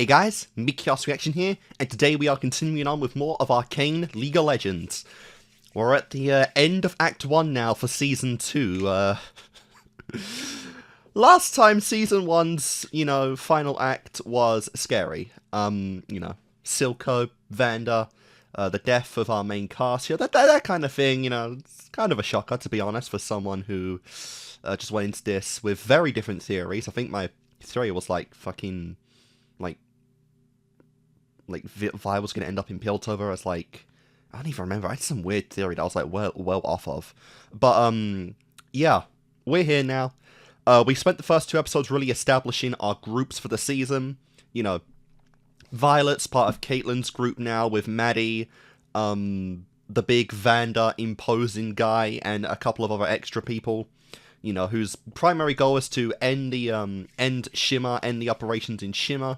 Hey guys, Kickassreaction here, and today we are continuing on with more of Arcane League of Legends. We're at the end of Act 1 now for Season 2. Last time Season 1's, final act was scary. Silco, Vander, the death of our main cast, that kind of thing, it's kind of a shocker, to be honest, for someone who just went into this with very different theories. I think my theory was Vi was going to end up in Piltover as, I don't even remember. I had some weird theory that I was, well off of. But, yeah, we're here now. We spent the first 2 episodes really establishing our groups for the season. Violet's part of Caitlyn's group now with Maddie, the big Vander imposing guy, and a couple of other extra people. Whose primary goal is to end Shimmer, end the operations in Shimmer.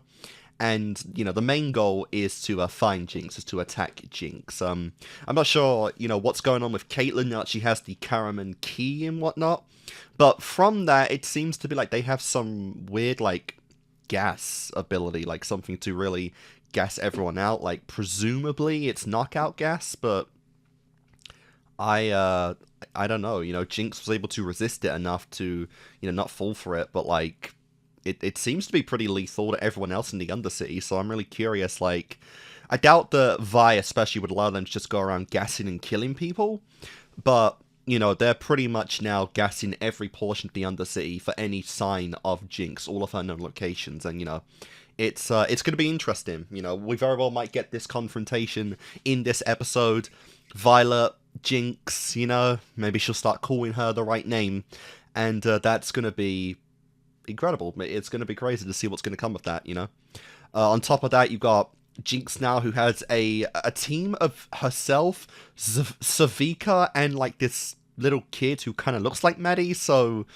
And, the main goal is to find Jinx, is to attack Jinx. I'm not sure, what's going on with Caitlyn now that she has the Karaman key and whatnot. But from that, it seems to be like they have some weird, gas ability, something to really gas everyone out. Presumably it's knockout gas, but I don't know. Jinx was able to resist it enough to, not fall for it, but, It seems to be pretty lethal to everyone else in the Undercity, so I'm really curious, I doubt that Vi especially would allow them to just go around gassing and killing people, but, they're pretty much now gassing every portion of the Undercity for any sign of Jinx, all of her known locations, and, it's going to be interesting. We very well might get this confrontation in this episode. Violet, Jinx, maybe she'll start calling her the right name, and that's going to be incredible. It's going to be crazy to see what's going to come of that, On top of that, you've got Jinx now, who has a team of herself, Savika, and, this little kid who kind of looks like Maddie, so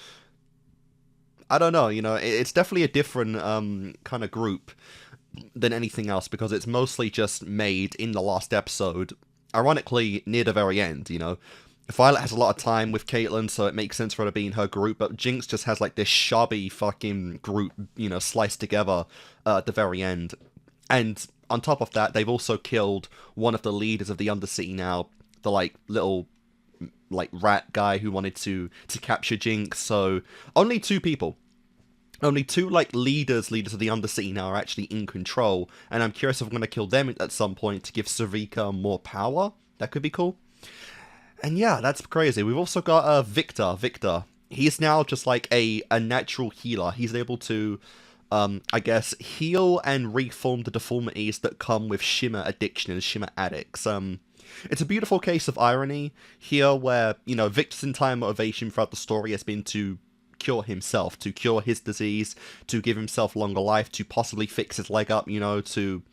I don't know, it's definitely a different kind of group than anything else, because it's mostly just made in the last episode, ironically, near the very end, Violet has a lot of time with Caitlyn, so it makes sense for her to be in her group, but Jinx just has, this shabby fucking group, sliced together at the very end. And on top of that, they've also killed one of the leaders of the Undercity now, the, little, rat guy who wanted to capture Jinx, so only 2 people. Only 2, leaders of the Undercity now are actually in control, and I'm curious if I'm going to kill them at some point to give Savika more power. That could be cool. And yeah, that's crazy. We've also got Victor. Victor, he's now just a natural healer. He's able to, I guess, heal and reform the deformities that come with Shimmer addiction and Shimmer addicts. It's a beautiful case of irony here where, Victor's entire motivation throughout the story has been to cure himself, to cure his disease, to give himself longer life, to possibly fix his leg up, to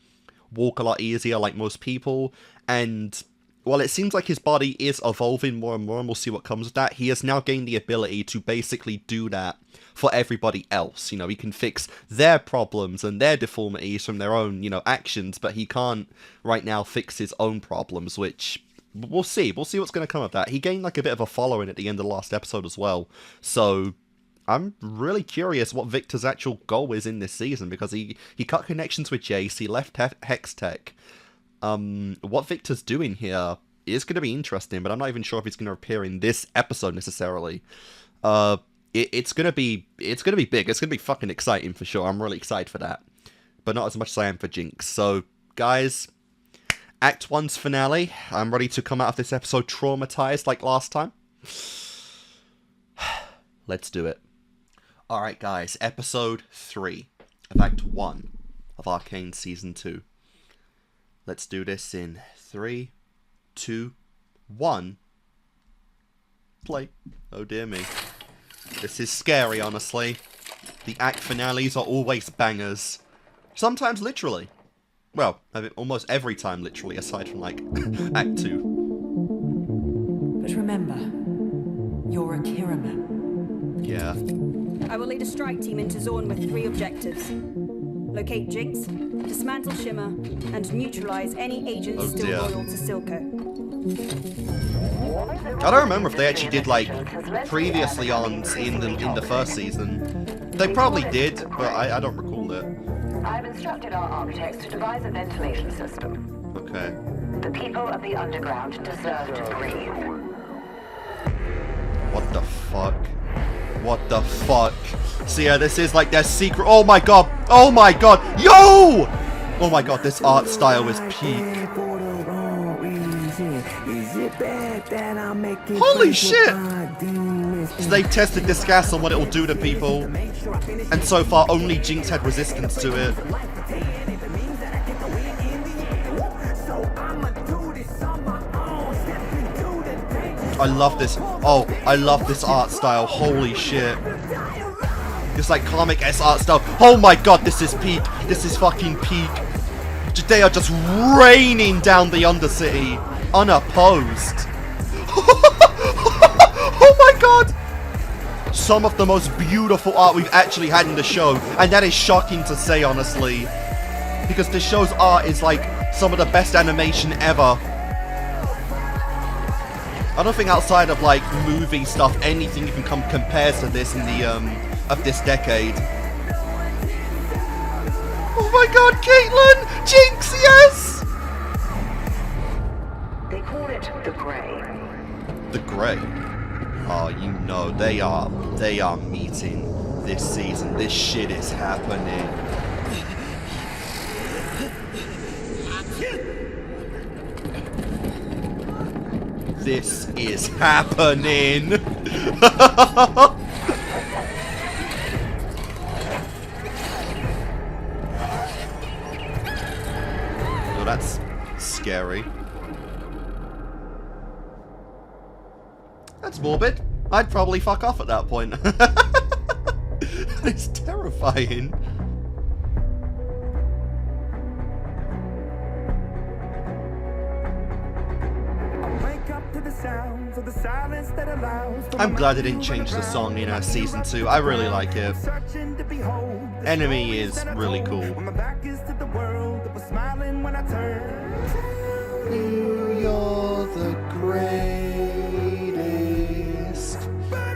walk a lot easier like most people, and while it seems like his body is evolving more and more, and we'll see what comes of that, he has now gained the ability to basically do that for everybody else. He can fix their problems and their deformities from their own, actions, but he can't right now fix his own problems, which we'll see. We'll see what's going to come of that. He gained a bit of a following at the end of the last episode as well, so I'm really curious what Victor's actual goal is in this season, because he cut connections with Jace, he left Hextech. What Victor's doing here is going to be interesting, but I'm not even sure if he's going to appear in this episode necessarily. It's going to be big. It's going to be fucking exciting for sure. I'm really excited for that, but not as much as I am for Jinx. So, guys, Act 1's finale. I'm ready to come out of this episode traumatized like last time. Let's do it. Alright, guys, Episode 3 of Act 1 of Arcane Season 2. Let's do this in 3, 2, 1. Play. Oh dear me. This is scary, honestly. The act finales are always bangers. Sometimes literally. Well, almost every time literally, aside from, Act 2. But remember, you're a Kiraman. Yeah. I will lead a strike team into Zorn with 3 objectives. Locate Jinx, dismantle Shimmer, and neutralize any agents still loyal to Silco. I don't remember if they actually did, previously on in the first season. They probably did, but I don't recall it. I've instructed our architects to devise a ventilation system. Okay. The people of the underground deserve to breathe. What the fuck? What the fuck? So yeah, this is like their secret. Oh my god! Oh my god! Yo! Oh my god, this art style is peak. Holy shit! So they've tested this gas on what it will do to people, and so far only Jinx had resistance to it. I love this. Oh, I love this art style. Holy shit. This like comic S art style. Oh my god, this is peak. This is fucking peak. They are just raining down the Undercity unopposed. Oh my god. Some of the most beautiful art we've actually had in the show, and that is shocking to say, honestly, because the show's art is like some of the best animation ever. I don't think outside of like movie stuff, anything even compares to this in the of this decade. Oh my god, Caitlyn! Jinx, yes! They call it the Grey. The Grey. Oh, you know they are meeting this season. This shit is happening. This is happening. Oh, that's scary. That's morbid. I'd probably fuck off at that point. It's terrifying. I'm glad they didn't change the song in season 2. I really like it. Enemy is really cool. You're the greatest.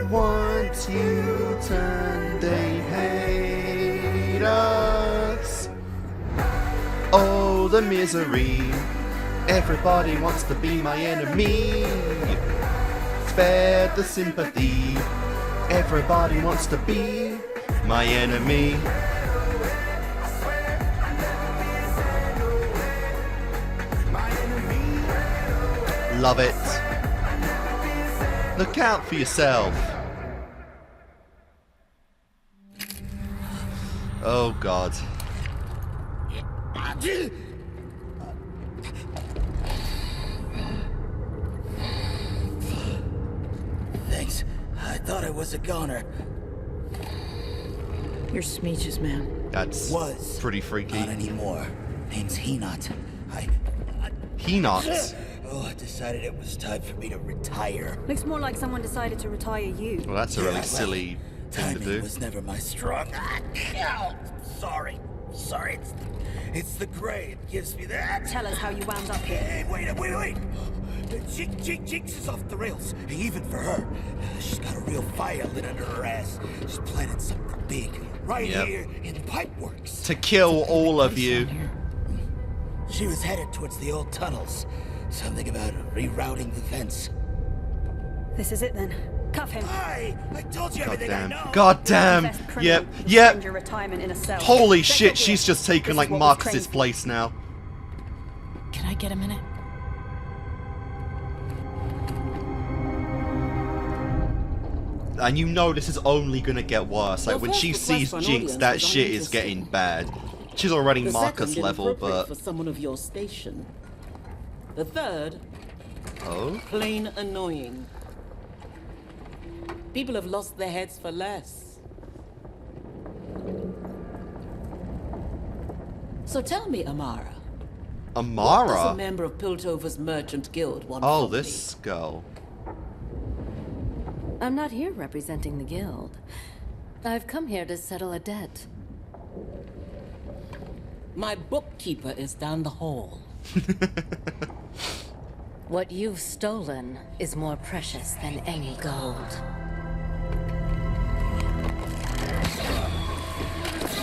Once you turn, they hate us. Oh, the misery. Everybody wants to be my enemy. Spare the sympathy. Everybody wants to be my enemy. Love it. Look out for yourself. Oh god. Thanks. I thought I was a goner. Your speeches, man. That's Was. pretty freaky. Not anymore. Name's Henot. Henot. Oh, I decided it was time for me to retire. Looks more like someone decided to retire you. Well, that's a really Yeah, silly thing to timing do. was never my strong. Oh, sorry. It's the Grey. It gives me that. Tell us how you wound up here. Hey, wait. Jinx is off the rails, even for her. She's got a real fire lit under her ass. She's planning something big right here in Pipeworks. To kill all of you. She was headed towards the old tunnels. Something about rerouting the vents. This is it then. Cuff him. I told you everything I know. God damn. Confessed criminal. Yep. Spend your retirement in a cell. Holy Check shit, up she's here. just taken This like is what we've Marcus's trained for. place now. Can I get a minute? And you know this is only gonna get worse. Like Your when first she request sees for an Jinx, audience that was shit is uninteresting. getting bad. She's already The Marcus second, level, inappropriate but for someone of your station. The third, oh, plain annoying. People have lost their heads for less. So tell me, Amara. What does a Amara. member of Piltover's Merchant Guild want Oh, from me? this girl. I'm not here representing the guild. I've come here to settle a debt. My bookkeeper is down the hall. What you've stolen is more precious than any gold.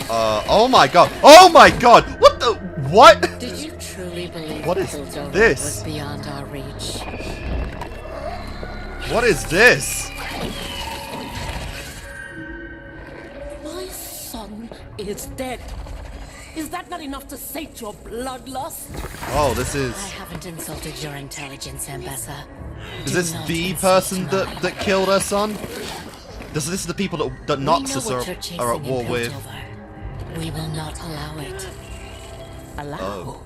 Oh my god. Oh my god. What the? What? Did you truly believe What is Piltover this? was beyond our reach? What is this? My son is dead. Is that not enough to sate your bloodlust? Oh, this is... I haven't insulted your intelligence, Ambassa. Is Do this not the insult person mine. that killed her son? This is the people that We know Noxus what you're chasing are at war in with. Piltover. We will not allow it. Allow. Oh.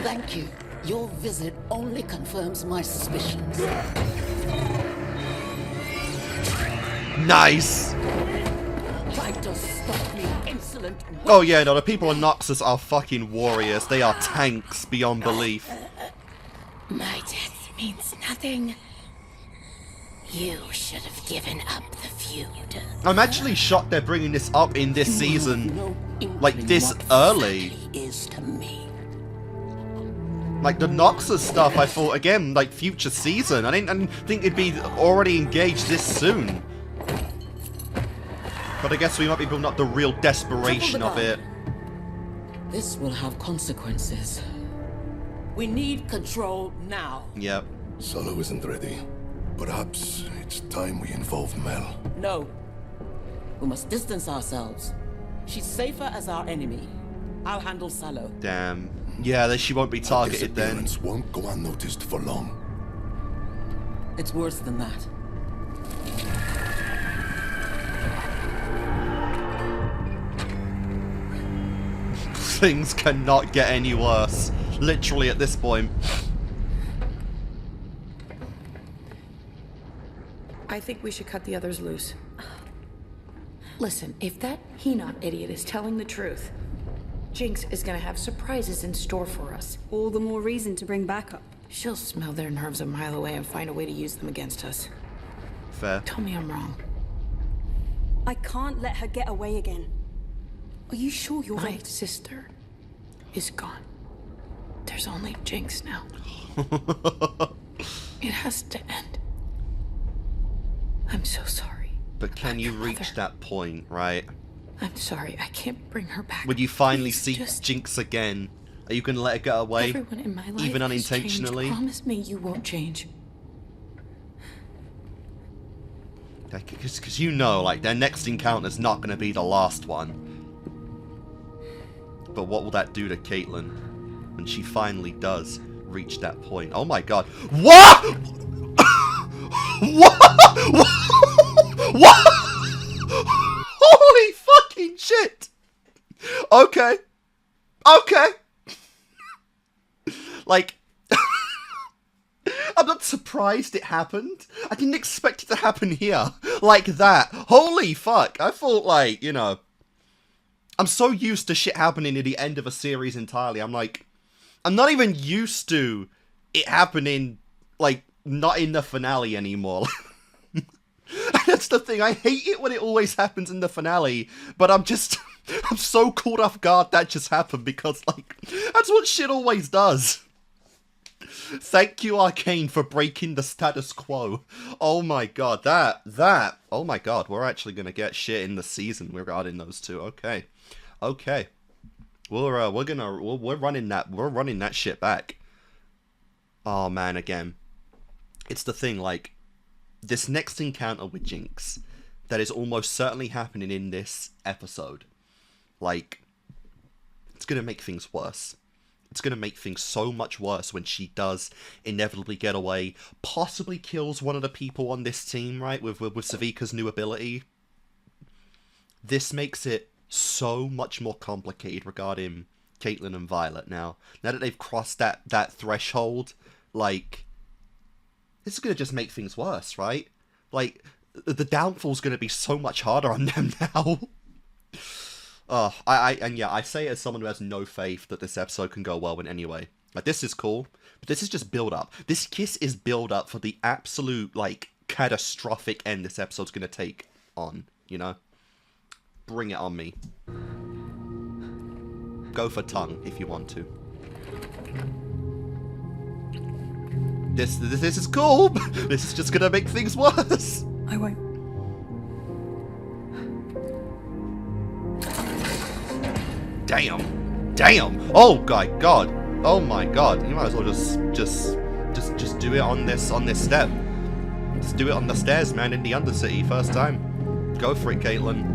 Thank you. Your visit only confirms my suspicions. Nice! Try to stop me, insolent. Oh yeah, no, the people in Noxus are fucking warriors. They are tanks beyond belief. My death means nothing. You should have given up the feud. I'm actually shocked they're bringing this up in this season, No like inkling this what early. family is to me. Like the Noxus stuff, I thought again, like future season. I didn't think it'd be already engaged this soon. But I guess we might be building up the real desperation of it. This will have consequences. We need control now. Yep. Solo isn't ready. Perhaps it's time we involve Mel. No. We must distance ourselves. She's safer as our enemy. I'll handle Salo. Damn. Yeah, she won't be Her targeted then. disappearance won't go unnoticed for long. It's worse than that. Things cannot get any worse. Literally at this point. I think we should cut the others loose. Listen, if that Hinot idiot is telling the truth, Jinx is gonna have surprises in store for us. All the more reason to bring backup. She'll smell their nerves a mile away and find a way to use them against us. Fair. Tell me I'm wrong. I can't let her get away again. Are you sure you're My right? sister is gone. There's only Jinx now. It has to end. I'm so sorry. But can I'm you your reach mother. that point, right? I'm sorry, I can't bring her back. When you finally Please, see just Jinx again, are you gonna let her get away? everyone in my life even has unintentionally? changed. Promise me you won't change. Because you know, like, their next encounter's not gonna be the last one. But what will that do to Caitlyn when she finally does reach that point? Oh my god. What?! What?! What?! Holy fucking shit! Okay. Okay. Like, I'm not surprised it happened. I didn't expect it to happen here. Like that. Holy fuck. I thought, like, you know, I'm so used to shit happening at the end of a series entirely. I'm like, I'm not even used to it happening, like, not in the finale anymore. That's the thing. I hate it when it always happens in the finale, but I'm so caught off guard that just happened because, like, that's what shit always does. Thank you, Arcane, for breaking the status quo. Oh my god, that. Oh my god, we're actually gonna get shit in the season regarding those two. Okay, okay. We're running that shit back. Oh man, again, it's the thing. Like, this next encounter with Jinx, that is almost certainly happening in this episode. Like, it's gonna make things worse. It's going to make things so much worse when she does inevitably get away, possibly kills one of the people on this team, right, with Savika's new ability. This makes it so much more complicated regarding Caitlyn and Violet now. Now that they've crossed that threshold, like, this is going to just make things worse, right? Like, the downfall's going to be so much harder on them now. I say it as someone who has no faith that this episode can go well in any way. Like, this is cool, but this is just build up. This kiss is build up for the absolute, like, catastrophic end this episode's gonna take on, you know? Bring it on me. Go for tongue if you want to. This is cool, but this is just gonna make things worse. I won't. Damn. Damn. Oh my god. Oh my god. You might as well just do it on this step. Just do it on the stairs, man, in the Undercity first time. Go for it, Caitlin.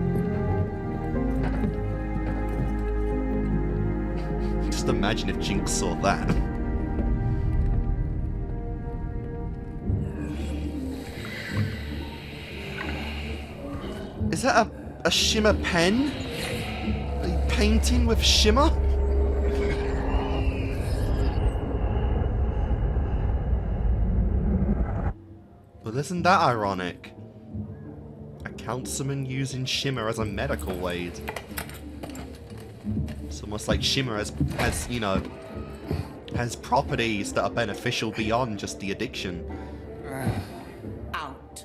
Just imagine if Jinx saw that. Is that a shimmer pen? Are you painting with shimmer? But isn't that ironic? A councilman using shimmer as a medical aid. It's almost like shimmer has you know, has properties that are beneficial beyond just the addiction. Out.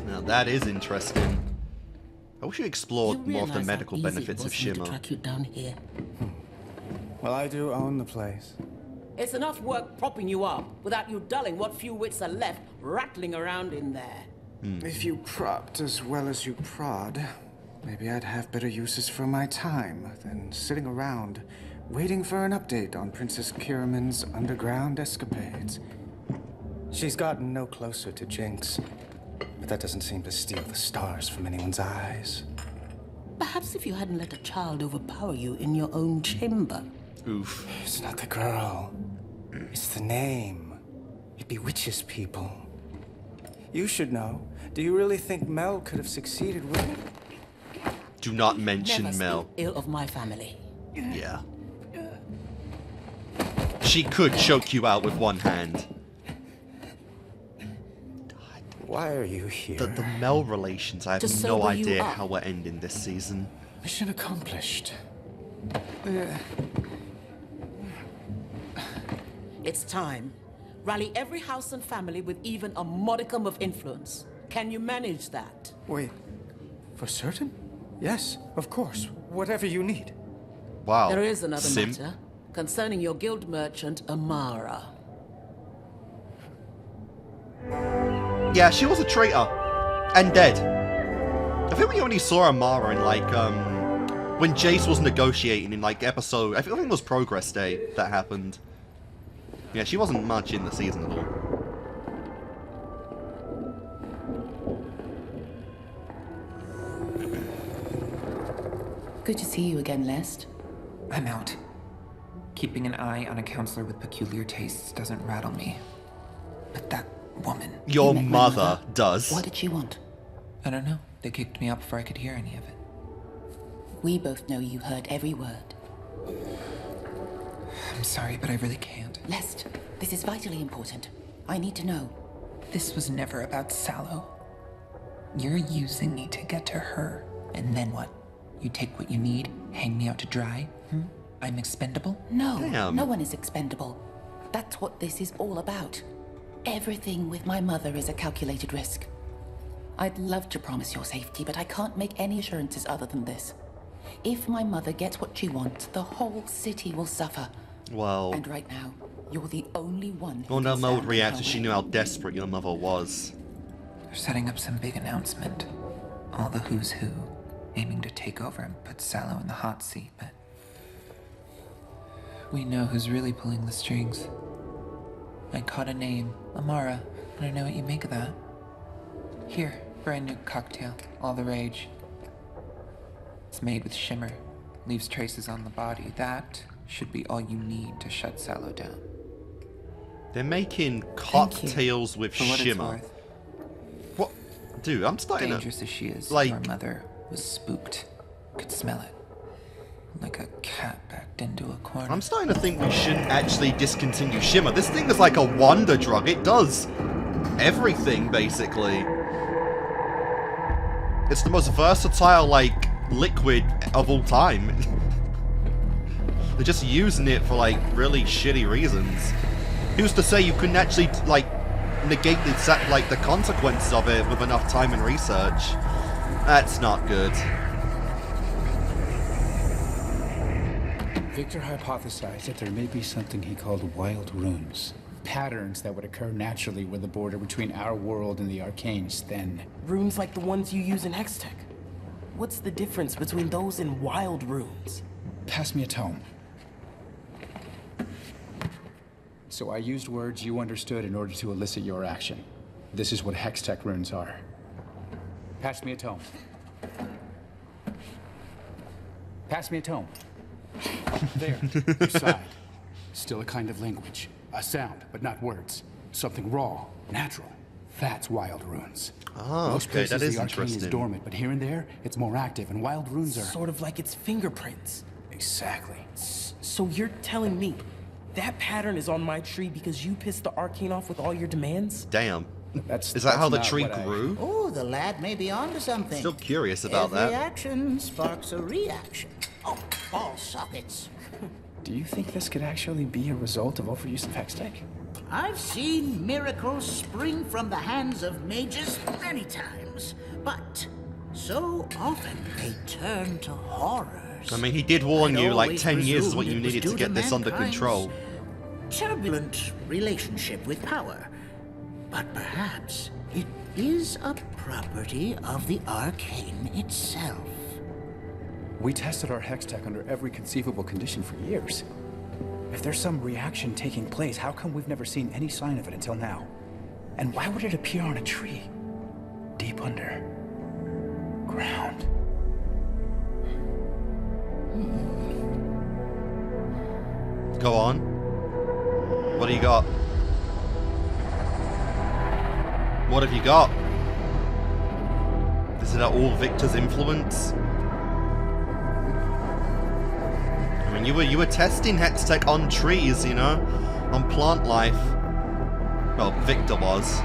Now that is interesting. I wish you explored You more of the realize how medical easy it benefits of was for me to shimmer. track you down here. Well, I do own the place. It's enough work propping you up without you dulling what few wits are left rattling around in there. If you propped as well as you prod, maybe I'd have better uses for my time than sitting around waiting for an update on Princess Kiraman's underground escapades. She's gotten no closer to Jinx, but that doesn't seem to steal the stars from anyone's eyes. Perhaps if you hadn't let a child overpower you in your own chamber. Oof. It's not the girl. It's the name. It bewitches people. You should know. Do you really think Mel could have succeeded with it? Do not mention Never Mel. speak ill of my family. Yeah. She could choke you out with one hand. Why are you here? The Mel relations, I have To no sober you idea up. how we're ending this season. Mission accomplished. It's time. Rally every house and family with even a modicum of influence. Can you manage that? Wait, for certain? Yes, of course. Whatever you need. Wow. There is another Simp. matter concerning your guild merchant, Amara. Yeah, she was a traitor. And dead. I think we only saw Amara in, like, when Jace was negotiating in, like, episode... I think it was Progress Day that happened. Yeah, she wasn't much in the season at all. Good to see you again, Lest. I'm out. Keeping an eye on a counselor with peculiar tastes doesn't rattle me. But that woman... Your You met my mother does. What did she want? I don't know. They kicked me out before I could hear any of it. We both know you heard every word. I'm sorry, but I really can't. Lest, this is vitally important. I need to know. This was never about Sallow. You're using me to get to her. And then what? You take what you need, hang me out to dry? I'm expendable? No, Damn. no one is expendable. That's what this is all about. Everything with my mother is a calculated risk. I'd love to promise your safety, but I can't make any assurances other than this. If my mother gets what she wants, the whole city will suffer. Well... And right now, you're the only one who Well, no, can Mel would stand in react her if she way. knew how desperate your mother was. They're setting up some big announcement. All the who's who, aiming to take over and put Sallow in the hot seat, but... we know who's really pulling the strings. I caught a name, Amara. I don't know what you make of that. Here, brand new cocktail, all the rage. It's made with shimmer, leaves traces on the body. That should be all you need to shut Sallow down. They're making cocktails with For what it's shimmer. worth. What? Dude, I'm starting Dangerous to... as she is, like- your mother was spooked. Could smell it. Like a cat backed into a corner. I'm starting to think we shouldn't actually discontinue shimmer. This thing is like a wonder drug. It does everything, basically. It's the most versatile, like, liquid of all time. They're just using it for, like, really shitty reasons. Who's to say you couldn't actually, like, negate the consequences of it with enough time and research? That's not good. Victor hypothesized that there may be something he called wild runes. patterns that would occur naturally where the border between our world and the Arcane is thin. Runes like the ones you use in Hextech. What's the difference between those and wild runes? Pass me a tome. So I used words you understood in order to elicit your action. This is what Hextech runes are. Pass me a tome. Pass me a tome. There, you sighed. Still a kind of language. A sound, but not words. Something raw, natural. That's wild runes. Oh, Most okay, that places is the Arcane interesting. is dormant, but here and there, it's more active, and wild runes are... Sort of like its fingerprints. Exactly. So you're telling me that pattern is on my tree because you pissed the Arcane off with all your demands? Damn. That's Is that how the not tree what I- grew? Oh, the lad may be onto something. Still curious about Every that. action sparks a reaction. Oh, ball sockets. Do you think this could actually be a result of overuse of Hextech? I've seen miracles spring from the hands of mages many times, but so often they turn to horrors. I mean, he did warn I'd you, like, always 10 years is presumed what you it was needed to due get this under mankind's control. Turbulent relationship with power. But perhaps it is a property of the Arcane itself. We tested our Hextech under every conceivable condition for years. If there's some reaction taking place, how come we've never seen any sign of it until now? And why would it appear on a tree? Deep under ground. Go on. What do you got? What have you got? Is it all Victor's influence? I mean, you were testing Hextech on trees, you know, on plant life. Well, Victor was.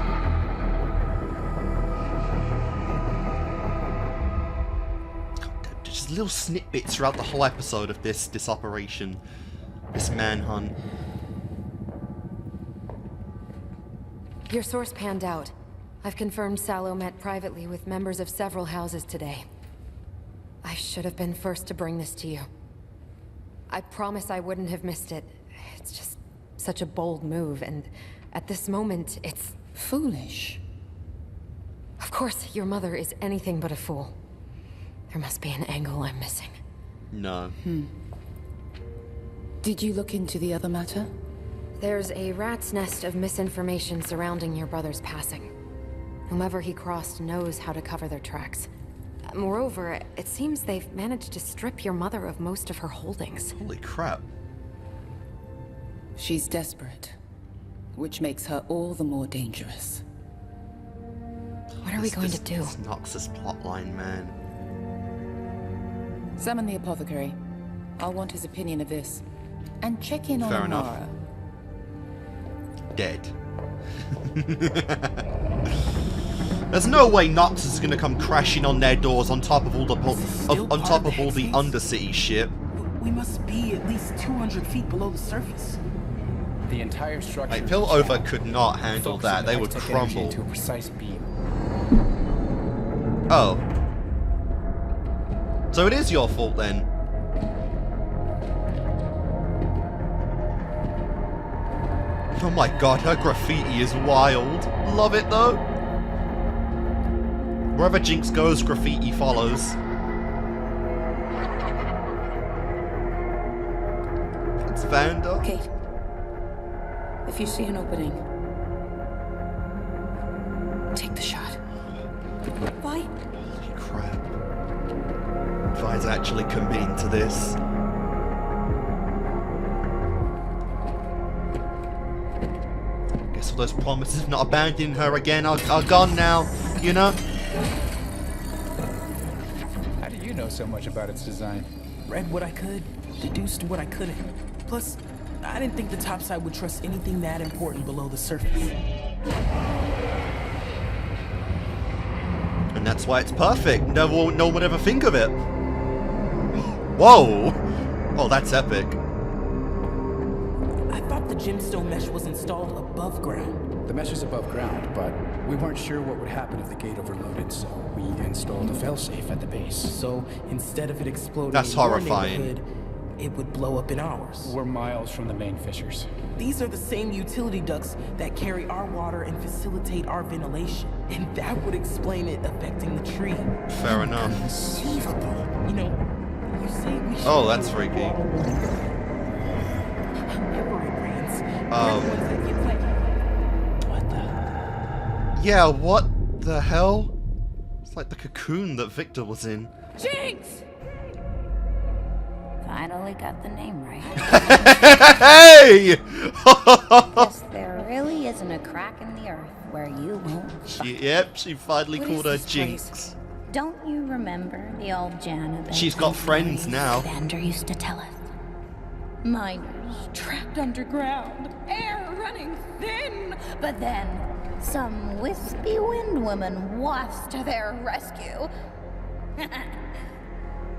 God, just little snippets throughout the whole episode of this operation, this manhunt. Your source panned out. I've confirmed Sallow met privately with members of several houses today. I should have been first to bring this to you. I promise I wouldn't have missed it. It's just such a bold move, and at this moment, it's... foolish. Of course, your mother is anything but a fool. There must be an angle I'm missing. No. Did you look into the other matter? There's a rat's nest of misinformation surrounding your brother's passing. Whomever he crossed knows how to cover their tracks. Moreover, it seems they've managed to strip your mother of most of her holdings. Holy crap. She's desperate, which makes her all the more dangerous. What are we going to do? This Noxus plotline, man. Summon the apothecary. I'll want his opinion of this. And check in on Fair enough. Amara. Dead. There's no way Noxus is gonna come crashing on their doors on top of all the on top of all the Undercity shit. We must be at least 200 feet below the surface. The entire structure. Like, Piltover could not handle that. They would Hextech energy crumble. into a precise beam. Oh. So it is your fault then. Oh my god, her graffiti is wild. Love it though. Wherever Jinx goes, graffiti follows. It's Vanda. Kate, if you see an opening, take the shot. Why? Holy crap. Vi's actually committing to this. Guess all those promises of not abandoning her again are gone now, you know? How do you know so much about its design? Read what I could, deduced what I couldn't. Plus, I didn't think the topside would trust anything that important below the surface. And that's why it's perfect. No one would ever think of it. Whoa! Oh, that's epic. I thought the gemstone mesh was installed above ground. The mesh is above ground, but we weren't sure what would happen if the gate overloaded, so we installed a failsafe at the base. So instead of it exploding That's in your horrifying. neighborhood, it would blow up in ours. We're miles from the main fissures. These are the same utility ducts that carry our water and facilitate our ventilation. And that would explain it affecting the tree. Fair enough. Conceivable. You know, you say we should... Oh, that's freaky. What the... Yeah, what the hell? It's like the cocoon that Victor was in. Jinx! Finally got the name right. Hey! Guess there really isn't a crack in the earth where you won't. She finally called her Jinx. Don't you remember the old Jana? She's got friends now. Vander used to tell us. Miners trapped underground, air running thin. But then, some wispy wind woman wafts to their rescue.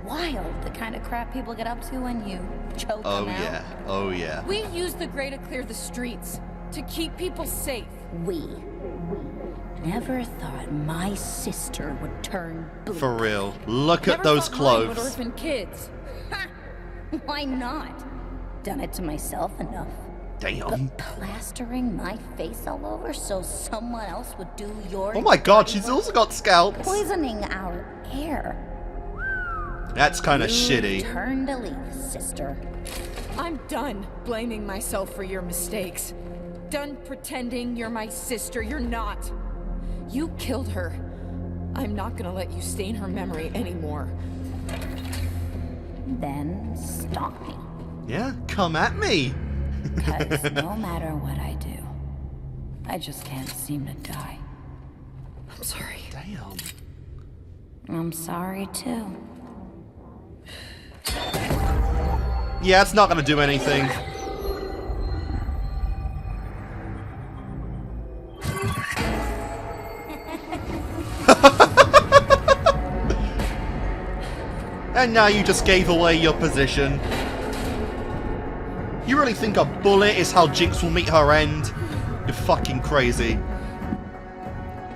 Wild, the kind of crap people get up to when you choke them out. Oh yeah. We use the Grey to clear the streets, to keep people safe. We never thought my sister would turn blue. For real. Look at Never those thought mine would clothes. orphan kids. Ha! Why not? Done it to myself enough. Damn. But plastering my face all over so someone else would do your... Oh my god, she's also got scalps. Poisoning our air. That's kind of You shitty. Turn to leave, sister. I'm done blaming myself for your mistakes. Done pretending you're my sister. You're not. You killed her. I'm not gonna let you stain her memory anymore. Then stop me. Yeah, come at me. Because no matter what I do, I just can't seem to die. I'm sorry. Damn. I'm sorry too. Yeah, it's not gonna do anything. And now you just gave away your position. You really think a bullet is how Jinx will meet her end? You're fucking crazy.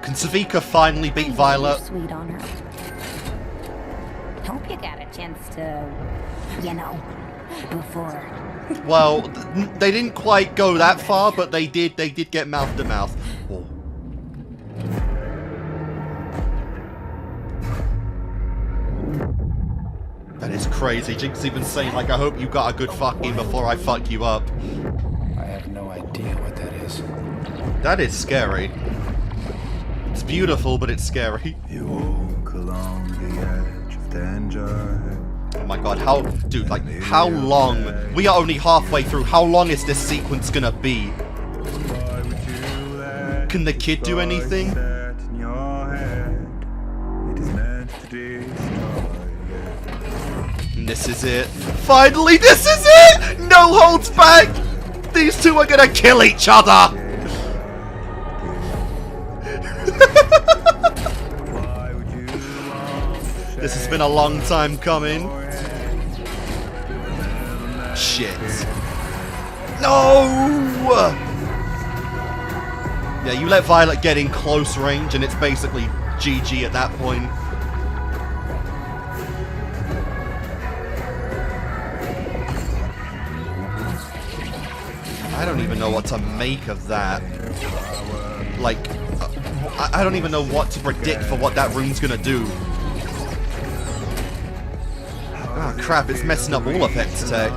Can Savika finally beat Violet? Sweet on her. Hope you got a chance to, you know, before. Well, they didn't quite go that far, but they did get mouth to mouth. Oh. That is crazy. Jinx even saying, like, I hope you got a good fucking before I fuck you up. I have no idea what that is. That is scary. It's beautiful, but it's scary. You walk along the edge of danger. Oh my god, how... Dude, like, how long... We are only halfway through. How long is this sequence gonna be? Can the kid do anything? And this is it. Finally, this is it! No holds back! These two are gonna kill each other! This has been a long time coming. Shit. No! Yeah, you let Violet get in close range and it's basically GG at that point. I don't even know what to make of that. Like, I don't even know what to predict for what that room's gonna do. Oh crap, it's messing up all effects tech.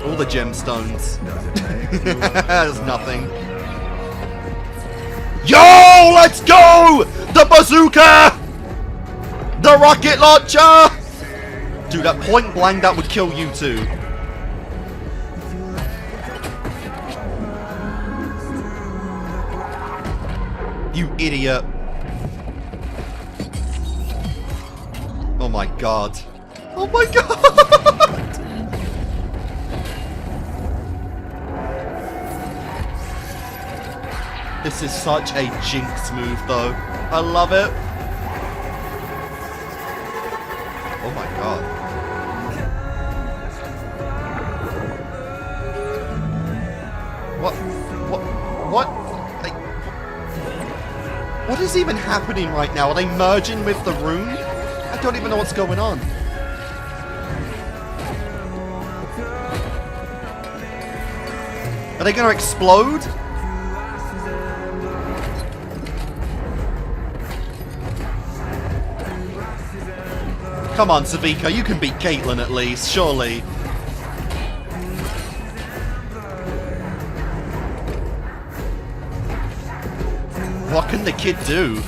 All the gemstones. There's nothing. Yo, let's go! The bazooka! The rocket launcher! Dude, at point blank, that would kill you too. You idiot. Oh my god. Oh my god! This is such a Jinx move though. I love it. Oh my god. What? Like, what is even happening right now? Are they merging with the room? I don't even know what's going on. Are they gonna explode? Come on, Savika, you can beat Caitlyn at least, surely. What can the kid do?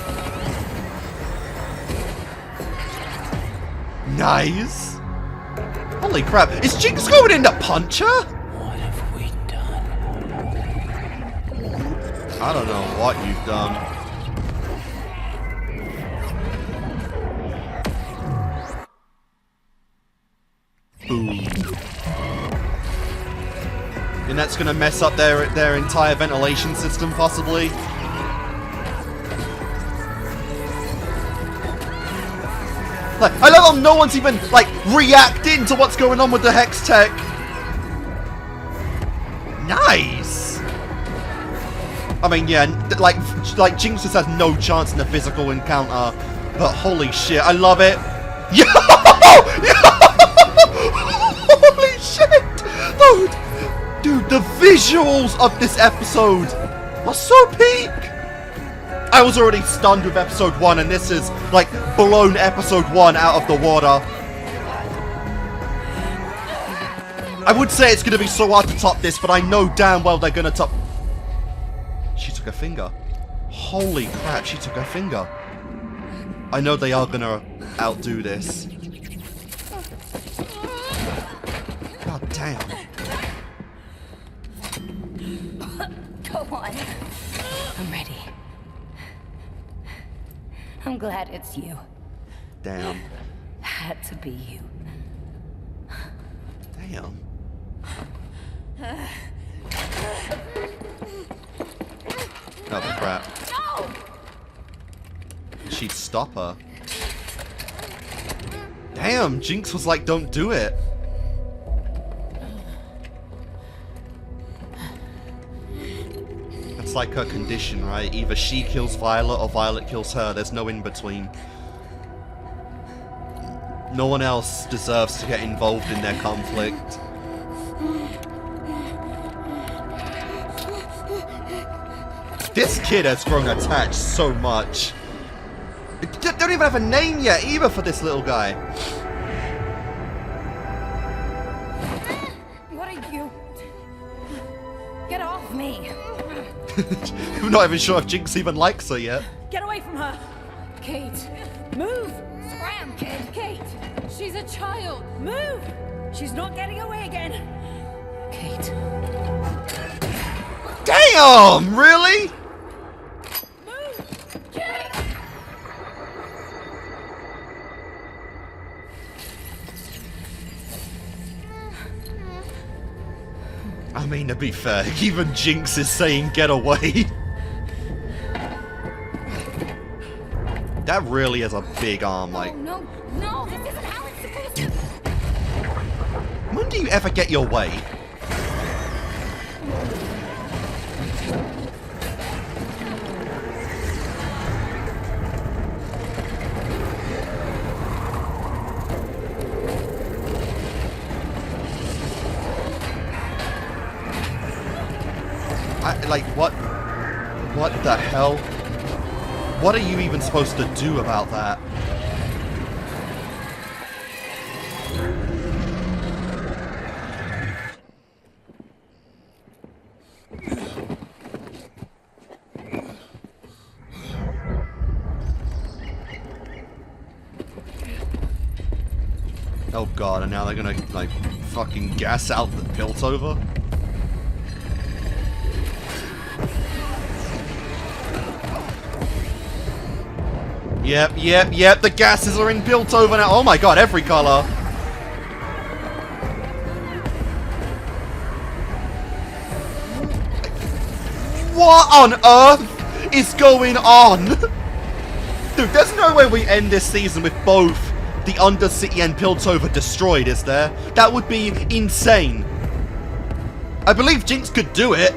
Nice. Holy crap, is Jinx going in to punch her? What have we done? I don't know what you've done. Boom. And that's gonna mess up their entire ventilation system, possibly. Like, I love how no one's even, like, reacting to what's going on with the Hex Tech. Nice! I mean, yeah, like Jinx just has no chance in a physical encounter. But holy shit, I love it. Yo! Holy shit! Dude, the visuals of this episode are so peak! I was already stunned with episode 1, and this is, like, blown episode 1 out of the water. I would say it's going to be so hard to top this, but I know damn well they're going to top... She took her finger. Holy crap, she took her finger. I know they are going to outdo this. God damn. Go on. I'm ready. I'm glad it's you. Damn. Had to be you. Damn. Oh crap. No! She'd stop her. Damn, Jinx was like, don't do it. That's like her condition, right? Either she kills Violet or Violet kills her. There's no in between. No one else deserves to get involved in their conflict. This kid has grown attached so much. They don't even have a name yet either for this little guy. What are you? Get off me! I'm not even sure if Jinx even likes her yet. Get away from her! Kate, Move! Scram, kid! Kate, she's a child. Move! She's not getting away again. Kate. Damn! Really? Move! Kate! I mean, to be fair, even Jinx is saying get away. That really is a big arm, like... No, no, this isn't how it's supposed to... When do you ever get your way? Like, what the hell? What are you even supposed to do about that? Oh god, and now they're gonna, like, fucking gas out the Piltover? Yep, the gases are in Piltover now. Oh my god, every color. What on earth is going on? Dude, there's no way we end this season with both the Undercity and Piltover destroyed, is there? That would be insane. I believe Jinx could do it.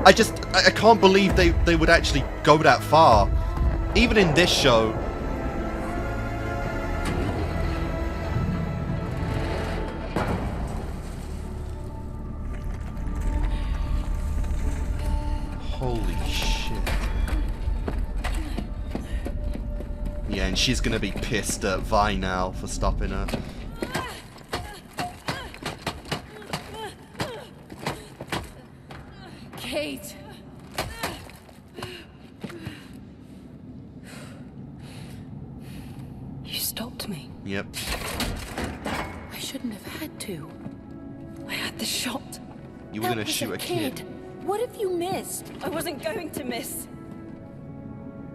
I can't believe they would actually go that far. Even in this show. man, she's gonna be pissed at Vi now for stopping her. Kate! You stopped me. Yep. I shouldn't have had to. I had the shot. You were gonna shoot a kid. What if you missed? I wasn't going to miss.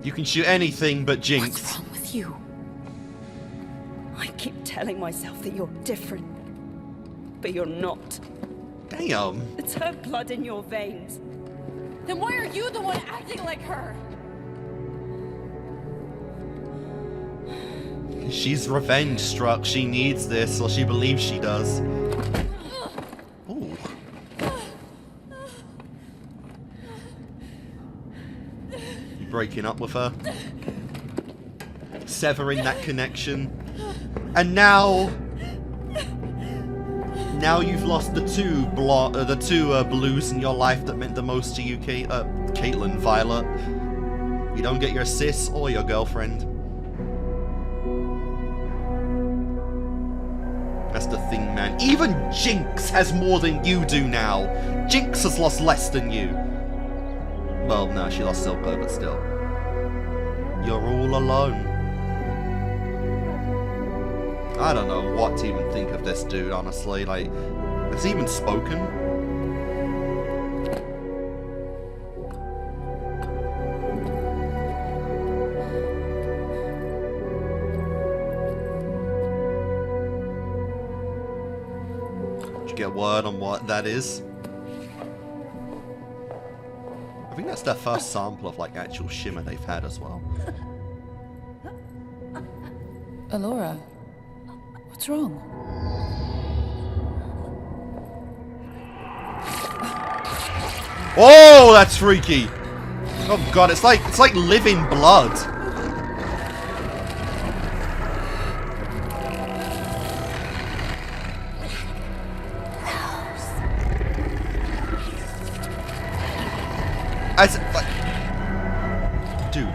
You can shoot anything but Jinx. What's wrong with you? I keep telling myself that you're different. But you're not. Damn. It's her blood in your veins. Then why are you the one acting like her? She's revenge struck. She needs this, or she believes she does. Ooh. You breaking up with her? Severing that connection. And now you've lost the two blues in your life that meant the most to you, Caitlin, Violet. You don't get your sis or your girlfriend. That's the thing, man. Even Jinx has more than you do now. Jinx has lost less than you. Well, no, she lost Silco, but still. You're all alone. I don't know what to even think of this dude, honestly. Like, has he even spoken? Did you get word on what that is? I think that's their first sample of, like, actual shimmer they've had as well. Alora, what's wrong? Oh, that's freaky! Oh god, it's like living blood. As like, dude.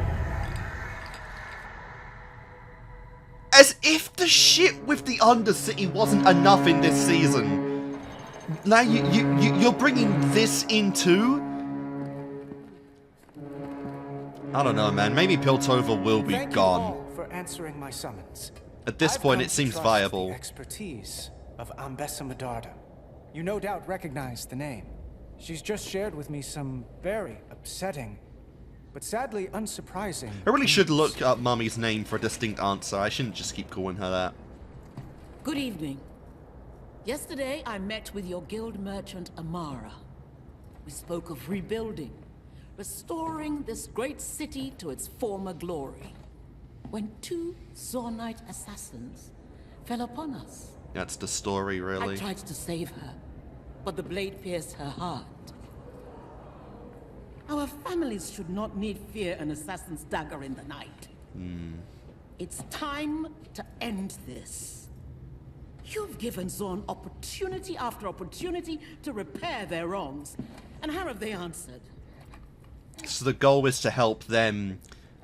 As if the shit with the Undercity wasn't enough in this season. Now you're bringing this in too? I don't know, man. Maybe Piltover will be Thank gone. you all for answering my summons. At this I've point, come it to seems trust viable. The expertise of Ambessa Medarda. You no doubt recognize the name. She's just shared with me some very upsetting, but sadly unsurprising. I really should look up Mummy's name for a distinct answer. I shouldn't just keep calling her that. Good evening. Yesterday, I met with your guild merchant, Amara. We spoke of rebuilding, restoring this great city to its former glory, when two Zornite assassins fell upon us. That's the story, really. I tried to save her, but the blade pierced her heart. Our families should not need fear an assassin's dagger in the night. It's time to end this. You've given Zorn opportunity after opportunity to repair their wrongs. And how have they answered? So the goal is to help them,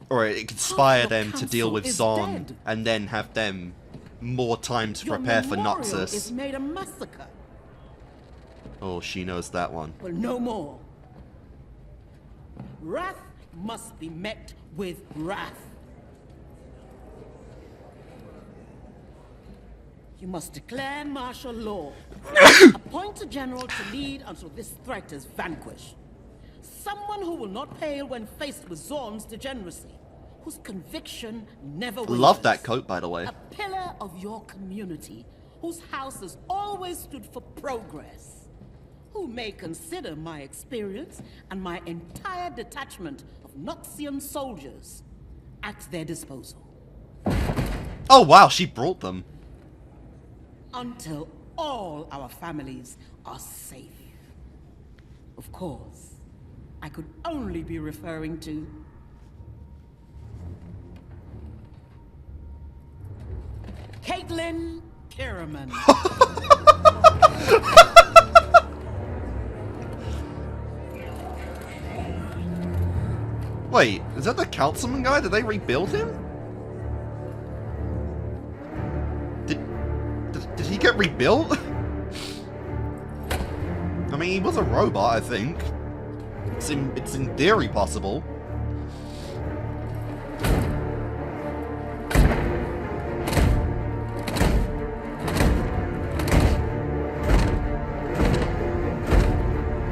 or inspire them to deal with Zorn, and then have them more time to prepare for Noxus. Is made a massacre. Oh, she knows that one. Well, no more. Wrath must be met with wrath. You must declare martial law. Appoint a general to lead until this threat is vanquished. Someone who will not pale when faced with Zorn's degeneracy, whose conviction never wavers. Love that coat, by the way. A pillar of your community, whose house has always stood for progress. Who may consider my experience and my entire detachment of Noxian soldiers at their disposal. Oh wow, she brought them. Until all our families are safe. Of course, I could only be referring to Caitlin Kiraman. Wait, is that the councilman guy? Did they rebuild him? he get rebuilt? I mean, he was a robot, I think. It's in theory possible.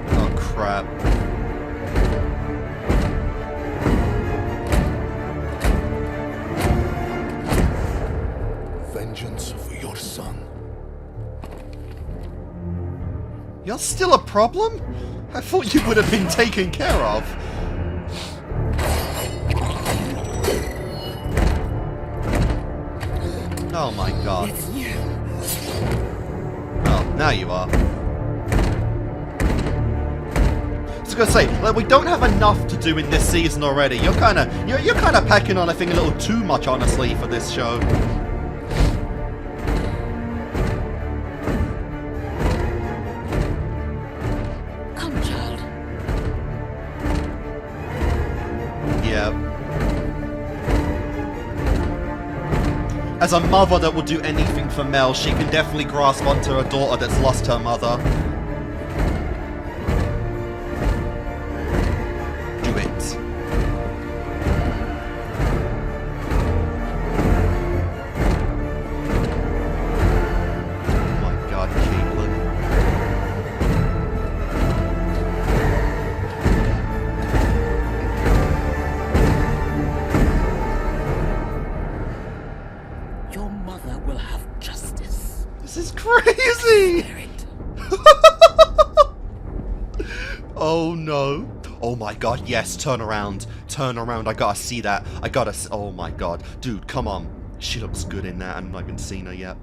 Oh, crap. Vengeance for your son. You're still a problem? I thought you would have been taken care of. Oh my god. It's you. Oh, now you are. I was gonna say, like, we don't have enough to do in this season already. You're kinda packing on, I think, a little too much, honestly, for this show. As a mother that will do anything for Mel, she can definitely grasp onto her daughter that's lost her mother. Do it. Oh my god, Caitlin. Your mother will have justice. This is crazy! Oh no. Oh my god, yes, turn around. Turn around, I gotta see that. Oh my god. Dude, come on. She looks good in that, and I haven't seen her yet.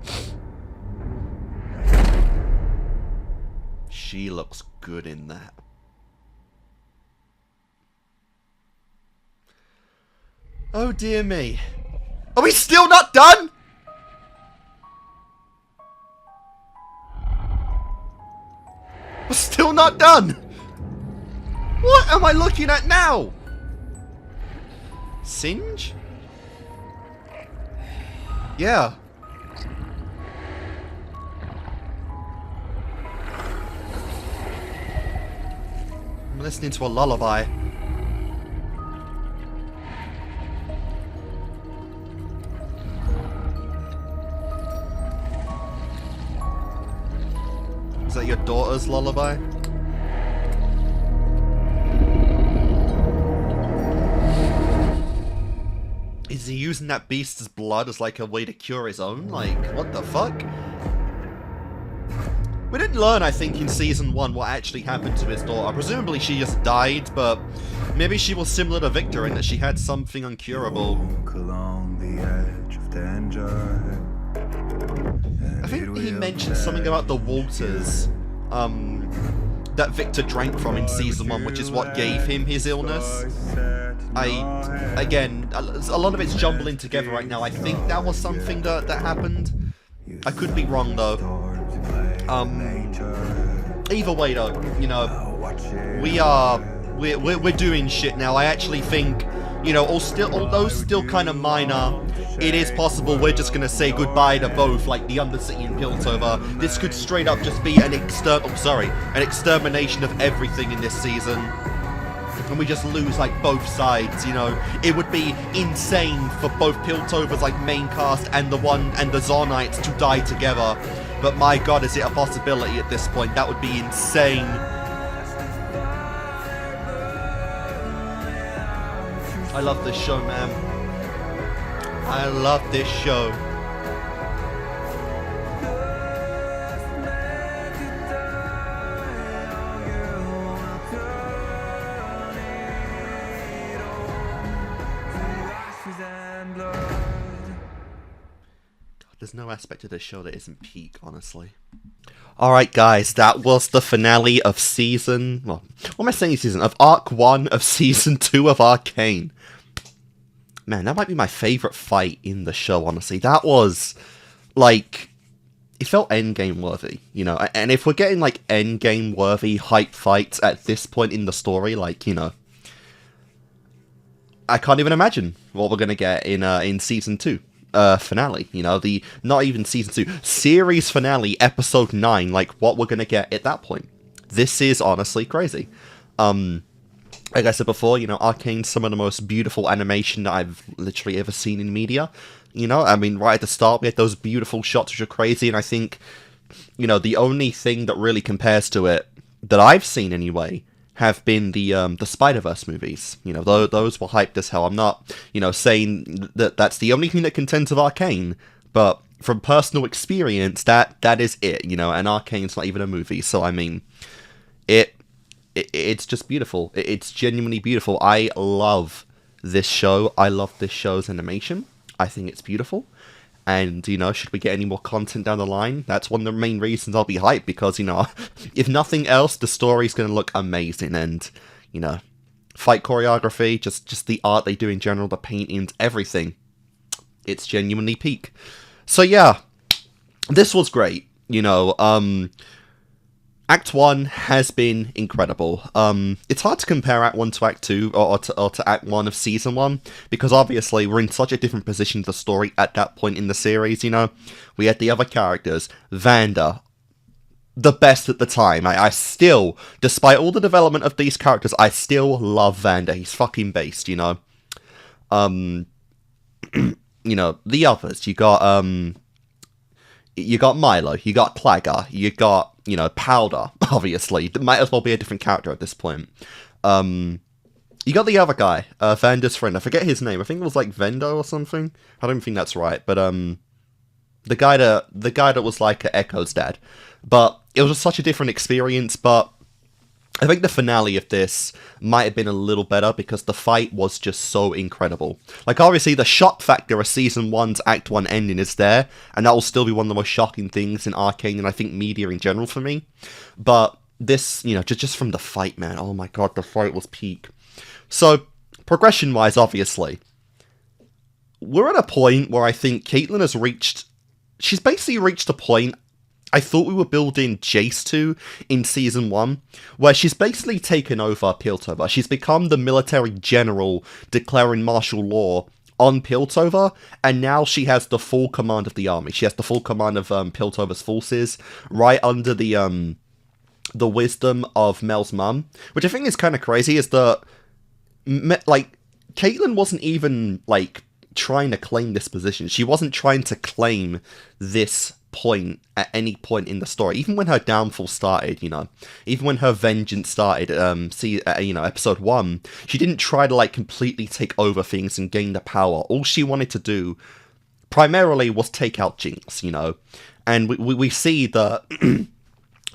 She looks good in that. Oh dear me. Are we still not done? We're still not done! What am I looking at now? Singe? Yeah. I'm listening to a lullaby. Is that your daughter's lullaby? Is he using that beast's blood as like a way to cure his own? Like, what the fuck? We didn't learn, I think, in Season 1 what actually happened to his daughter. Presumably she just died, but maybe she was similar to Victor in that she had something uncurable. Along the edge of danger. I think he mentioned something about the waters that Victor drank from in Season 1, which is what gave him his illness. Again, a lot of it's jumbling together right now. I think that was something that happened. I could be wrong, though. Either way, though, you know, we're doing shit now. I actually think, you know, although still kind of minor, it is possible we're just gonna say goodbye to both, like the Undercity and Piltover. This could straight up just be an extermination of everything in this season. And we just lose, like, both sides, you know. It would be insane for both Piltover's, like, main cast and the Zornites to die together. But my god, is it a possibility at this point? That would be insane. I love this show, man. I love this show. There's no aspect of this show that isn't peak, honestly. Alright guys, that was the finale of season... Well, what am I saying season? Of Arc 1 of Season 2 of Arcane. Man, that might be my favourite fight in the show, honestly. That was, like... It felt endgame worthy, you know? And if we're getting, like, endgame worthy hype fights at this point in the story, like, you know... I can't even imagine what we're gonna get in Season 2. finale, you know, the not even season 2, series finale, episode 9, like what we're gonna get at that point. This is honestly crazy. Like I said before, you know, Arcane's some of the most beautiful animation that I've literally ever seen in media. You know, I mean, right at the start, we had those beautiful shots which are crazy, and I think, you know, the only thing that really compares to it, that I've seen anyway, have been the Spider-Verse movies. You know, those were hyped as hell. I'm not, you know, saying that that's the only thing that contends of Arcane, but from personal experience, that is it, you know, and Arcane's not even a movie, so I mean, it's just beautiful. It's genuinely beautiful. I love this show. I love this show's animation. I think it's beautiful. And, you know, should we get any more content down the line? That's one of the main reasons I'll be hyped, because, you know, if nothing else, the story's going to look amazing. And, you know, fight choreography, just the art they do in general, the paintings, everything. It's genuinely peak. So, yeah, this was great. You know, Act 1 has been incredible. It's hard to compare Act 1 to Act 2, or to Act 1 of Season 1, because obviously we're in such a different position to the story at that point in the series, you know? We had the other characters, Vanda, the best at the time. I still, despite all the development of these characters, I still love Vanda. He's fucking based, you know? You know, the others, you got Milo, you got Clagger, you got, you know, Powder, obviously. It might as well be a different character at this point. You got the other guy, Vanda's friend. I forget his name. I think it was like Vendo or something. I don't think that's right. But the guy that was like Echo's dad. But it was just such a different experience. But I think the finale of this might have been a little better, because the fight was just so incredible. Like, obviously, the shock factor of Season 1's Act 1 ending is there, and that will still be one of the most shocking things in Arcane, and I think media in general for me. But this, you know, just from the fight, man, oh my god, the fight was peak. So, progression-wise, obviously, we're at a point where I think Caitlyn has reached... She's basically reached a point I thought we were building Jace to in Season 1, where she's basically taken over Piltover. She's become the military general declaring martial law on Piltover, and now she has the full command of the army. She has the full command of Piltover's forces, right under the wisdom of Mel's mum, which I think is kind of crazy, is that, like, Caitlyn wasn't even, like, trying to claim this position. She wasn't trying to claim this point at any point in the story, even when her downfall started, you know, even when her vengeance started, you know, episode 1, she didn't try to, like, completely take over things and gain the power. All she wanted to do, primarily, was take out Jinx, you know, and we see that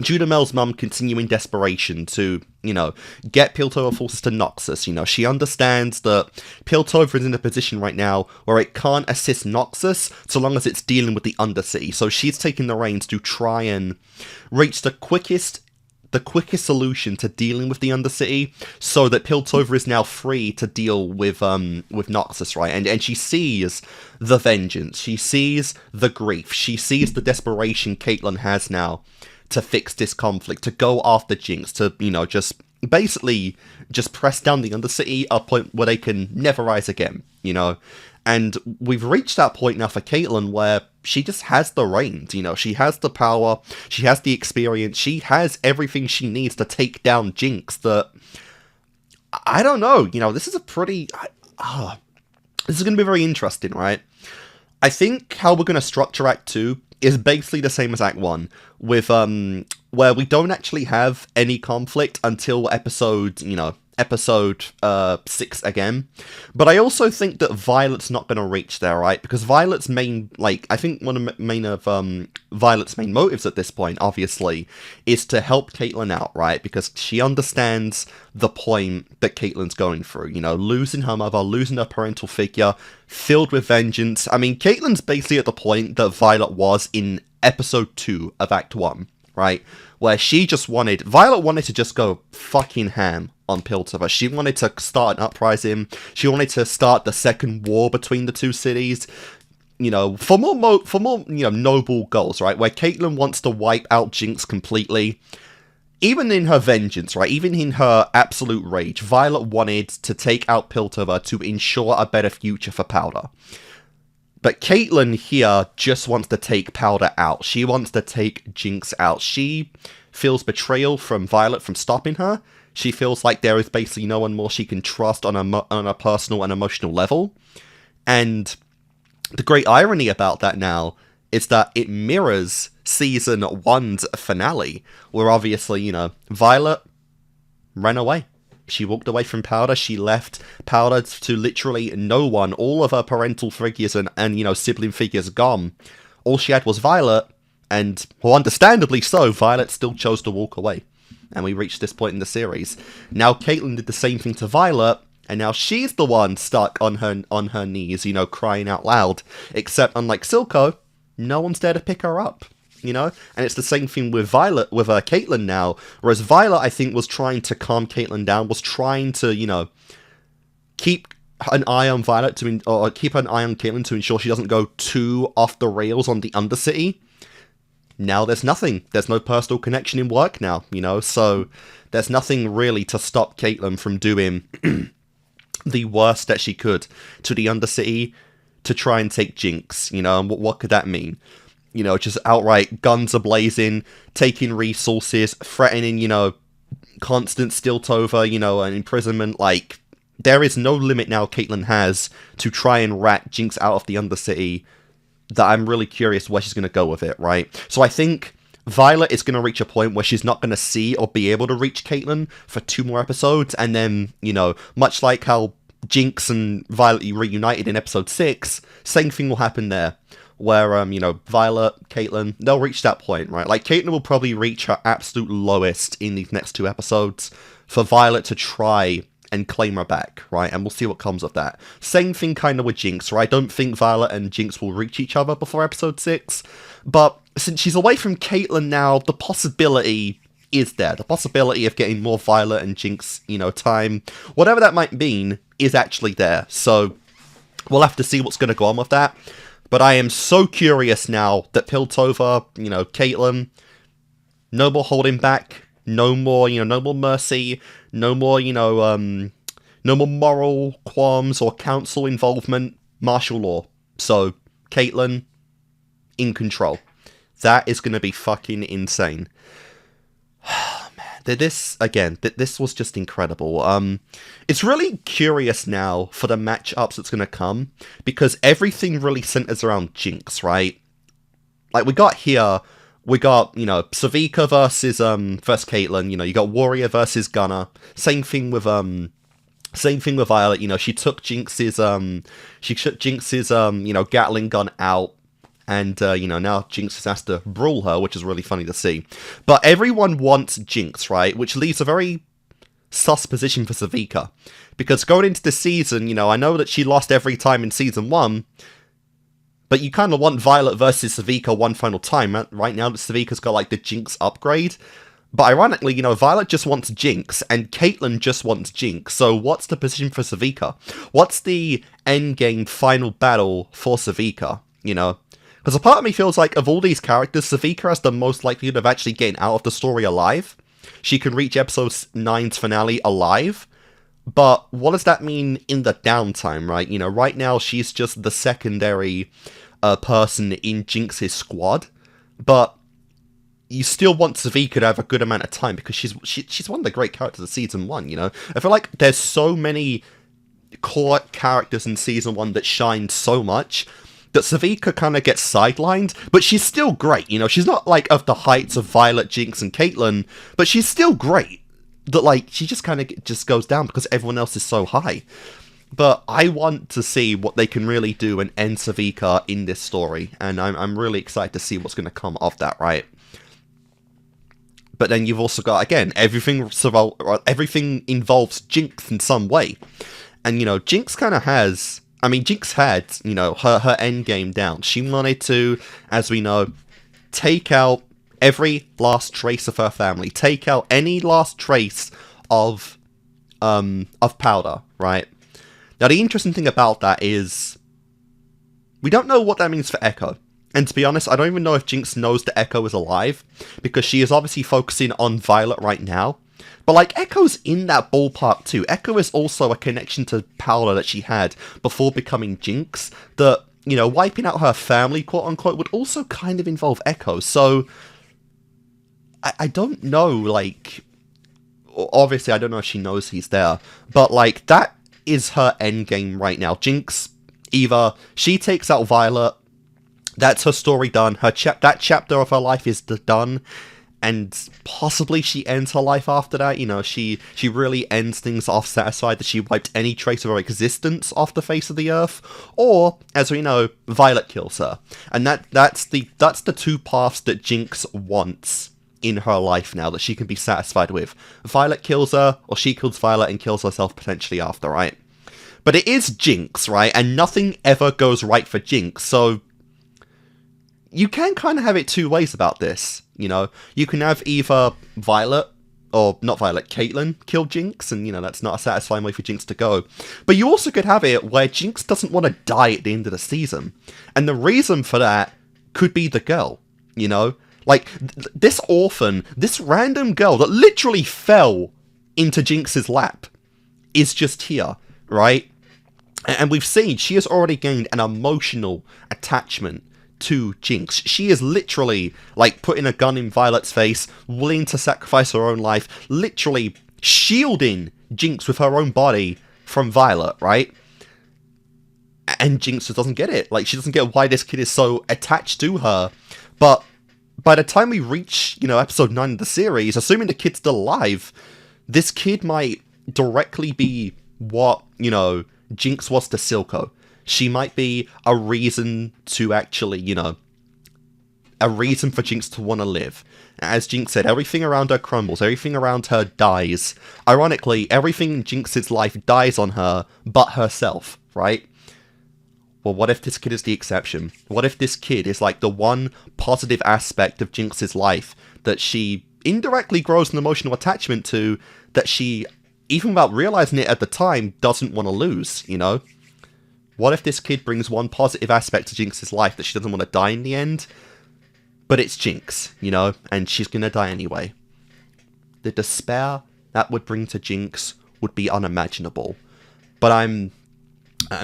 due to Mel's mum continuing desperation to, you know, get Piltover forces to Noxus, you know, she understands that Piltover is in a position right now where it can't assist Noxus so long as it's dealing with the Undercity. So she's taking the reins to try and reach the quickest solution to dealing with the Undercity, so that Piltover is now free to deal with Noxus, right? And she sees the vengeance, she sees the grief, she sees the desperation Caitlyn has now to fix this conflict, to go after Jinx, to, you know, just basically just press down the Undercity a point where they can never rise again, you know? And we've reached that point now for Caitlyn where she just has the reins, you know? She has the power, she has the experience, she has everything she needs to take down Jinx. That, I don't know, you know, this is a pretty... this is going to be very interesting, right? I think how we're going to structure Act 2 is basically the same as Act 1, with, where we don't actually have any conflict until episode 6 again. But I also think that Violet's not going to reach there, right? Because Violet's main, like, I think one of Violet's main motives at this point, obviously, is to help Caitlyn out, right? Because she understands the point that Caitlyn's going through, you know, losing her mother, losing her parental figure, filled with vengeance. I mean, Caitlyn's basically at the point that Violet was in episode 2 of Act 1, right? Where Violet wanted to just go fucking ham on Piltover. She wanted to start an uprising. She wanted to start the second war between the two cities. You know, for more you know, noble goals, right? Where Caitlyn wants to wipe out Jinx completely. Even in her vengeance, right? Even in her absolute rage, Violet wanted to take out Piltover to ensure a better future for Powder. But Caitlyn here just wants to take Powder out. She wants to take Jinx out. She feels betrayal from Violet from stopping her. She feels like there is basically no one more she can trust on a personal and emotional level. And the great irony about that now is that it mirrors Season 1's finale, where obviously, you know, Violet ran away. She walked away from Powder. She left Powder to literally no one. All of her parental figures and you know, sibling figures gone. All she had was Violet, and, well, understandably so, Violet still chose to walk away. And we reached this point in the series. Now Caitlyn did the same thing to Violet, and now she's the one stuck on her knees, you know, crying out loud. Except, unlike Silco, no one's there to pick her up. You know, and it's the same thing with Caitlyn now. Whereas Violet, I think, was trying to calm Caitlyn down, was trying to, you know, keep an eye on Violet or keep an eye on Caitlyn to ensure she doesn't go too off the rails on the Undercity. Now there's nothing. There's no personal connection in work now, you know, so there's nothing really to stop Caitlyn from doing the worst that she could to the Undercity to try and take Jinx, you know, and what could that mean? You know, just outright guns a-blazing, taking resources, threatening, you know, constant stilt over, you know, an imprisonment. Like, there is no limit now Caitlyn has to try and rat Jinx out of the Undercity that I'm really curious where she's going to go with it, right? So I think Violet is going to reach a point where she's not going to see or be able to reach Caitlyn for 2 more episodes, and then, you know, much like how Jinx and Violet reunited in episode 6, same thing will happen there. Where, you know, Violet, Caitlyn, they'll reach that point, right? Like, Caitlyn will probably reach her absolute lowest in these next 2 episodes for Violet to try and claim her back, right? And we'll see what comes of that. Same thing kind of with Jinx, right? I don't think Violet and Jinx will reach each other before episode 6, but since she's away from Caitlyn now, the possibility is there. The possibility of getting more Violet and Jinx, you know, time, whatever that might mean, is actually there. So, we'll have to see what's going to go on with that. But I am so curious now that Piltover, you know, Caitlyn, no more holding back, no more, you know, no more mercy, no more, you know, no more moral qualms or council involvement, martial law. So, Caitlyn, in control. That is going to be fucking insane. This, again, this was just incredible. It's really curious now for the matchups that's going to come, because everything really centers around Jinx, right? Like, we got, you know, Savika versus Caitlyn, you know, you got Warrior versus Gunner. Same thing with Violet, you know, she took Jinx's, you know, Gatling gun out. And, you know, now Jinx has to brawl her, which is really funny to see. But everyone wants Jinx, right? Which leaves a very sus position for Savika. Because going into the season, you know, I know that she lost every time in Season 1, but you kind of want Violet versus Savika one final time, right? Now that Savika's got, like, the Jinx upgrade. But ironically, you know, Violet just wants Jinx, and Caitlyn just wants Jinx. So what's the position for Savika? What's the endgame final battle for Savika, you know? Because a part of me feels like, of all these characters, Savika has the most likelihood of actually getting out of the story alive. She can reach episode 9's finale alive. But what does that mean in the downtime, right? You know, right now she's just the secondary person in Jinx's squad. But you still want Savika to have a good amount of time, because she's one of the great characters of Season 1, you know? I feel like there's so many core characters in Season 1 that shine so much that Savika kind of gets sidelined, but she's still great, you know? She's not, like, of the heights of Violet, Jinx, and Caitlyn, but she's still great. That, like, she just kind of just goes down because everyone else is so high. But I want to see what they can really do and end Savika in this story, and I'm really excited to see what's going to come of that, right? But then you've also got, again, everything involves Jinx in some way. And, you know, Jinx kind of has... I mean, Jinx had, you know, her endgame down. She wanted to, as we know, take out every last trace of her family. Take out any last trace of Powder, right? Now, the interesting thing about that is we don't know what that means for Echo. And to be honest, I don't even know if Jinx knows that Echo is alive, because she is obviously focusing on Violet right now. But, like, Echo's in that ballpark too. Echo is also a connection to Powder that she had before becoming Jinx that, you know, wiping out her family, quote-unquote, would also kind of involve Echo. So, I don't know, like, obviously I don't know if she knows he's there, but, like, that is her endgame right now. Jinx, either she takes out Violet, that's her story done, that chapter of her life is done, and possibly she ends her life after that. You know, she really ends things off satisfied that she wiped any trace of her existence off the face of the earth. Or, as we know, Violet kills her. And that's the two paths that Jinx wants in her life now that she can be satisfied with. Violet kills her, or she kills Violet and kills herself potentially after, right? But it is Jinx, right? And nothing ever goes right for Jinx, so you can kind of have it two ways about this. You know, you can have either Violet, or not Violet, Caitlyn kill Jinx, and, you know, that's not a satisfying way for Jinx to go. But you also could have it where Jinx doesn't want to die at the end of the season. And the reason for that could be the girl, you know? Like, this orphan, this random girl that literally fell into Jinx's lap is just here, right? And we've seen she has already gained an emotional attachment to Jinx. She is literally, like, putting a gun in Violet's face, willing to sacrifice her own life, literally shielding Jinx with her own body from Violet, right? And Jinx just doesn't get it. Like, she doesn't get why this kid is so attached to her. But by the time we reach, you know, episode 9 of the series, assuming the kid's still alive, this kid might directly be what, you know, Jinx was to Silco. She might be a reason to actually, you know, a reason for Jinx to want to live. As Jinx said, everything around her crumbles, everything around her dies. Ironically, everything in Jinx's life dies on her, but herself, right? Well, what if this kid is the exception? What if this kid is like the one positive aspect of Jinx's life that she indirectly grows an emotional attachment to, that she, even without realizing it at the time, doesn't want to lose, you know? What if this kid brings one positive aspect to Jinx's life that she doesn't want to die in the end? But it's Jinx, you know, and she's gonna die anyway. The despair that would bring to Jinx would be unimaginable. But I'm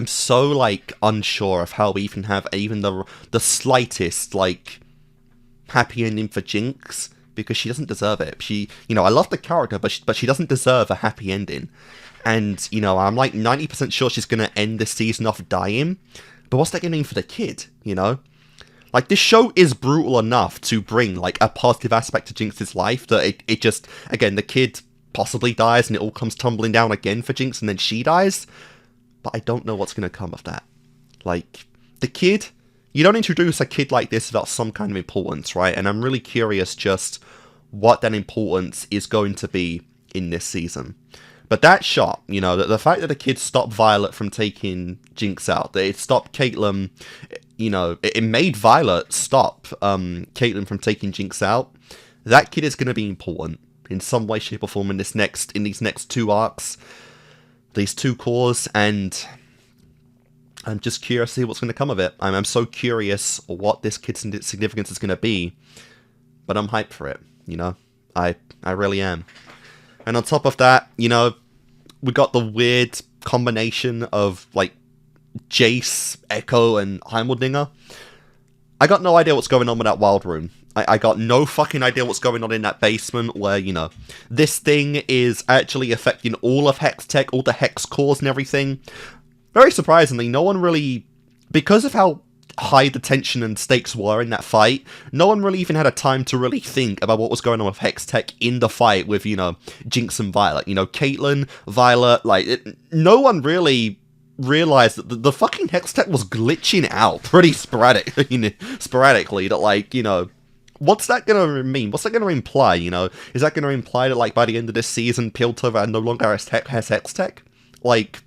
so, like, unsure of how we even have even the slightest, like, happy ending for Jinx, because she doesn't deserve it. She, you know, I love the character, but she doesn't deserve a happy ending. And, you know, I'm like 90% sure she's going to end this season off dying. But what's that going to mean for the kid, you know? Like, this show is brutal enough to bring, like, a positive aspect to Jinx's life that it just, again, the kid possibly dies and it all comes tumbling down again for Jinx and then she dies. But I don't know what's going to come of that. Like, the kid, you don't introduce a kid like this without some kind of importance, right? And I'm really curious just what that importance is going to be in this season. But that shot, you know, the fact that the kid stopped Violet from taking Jinx out, that it stopped Caitlyn, you know, it made Violet stop Caitlyn from taking Jinx out. That kid is going to be important in some way, shape, or form in these next two arcs, these two cores, and I'm just curious to see what's going to come of it. I'm so curious what this kid's significance is going to be, but I'm hyped for it, you know, I really am. And on top of that, you know, we got the weird combination of, like, Jace, Echo, and Heimeldinger. I got no idea what's going on with that wild room. I got no fucking idea what's going on in that basement where, you know, this thing is actually affecting all of Hex Tech, all the Hex cores and everything. Very surprisingly, no one really, because of how high the tension and stakes were in that fight, no one really even had a time to really think about what was going on with Hex Tech in the fight with, you know, Jinx and Violet. You know, Caitlyn, Violet, like, no one really realized that the fucking Hex Tech was glitching out pretty sporadically, that, like, you know, what's that gonna mean? What's that gonna imply, you know? Is that gonna imply that, like, by the end of this season, Piltover no longer has Hex Tech? Like,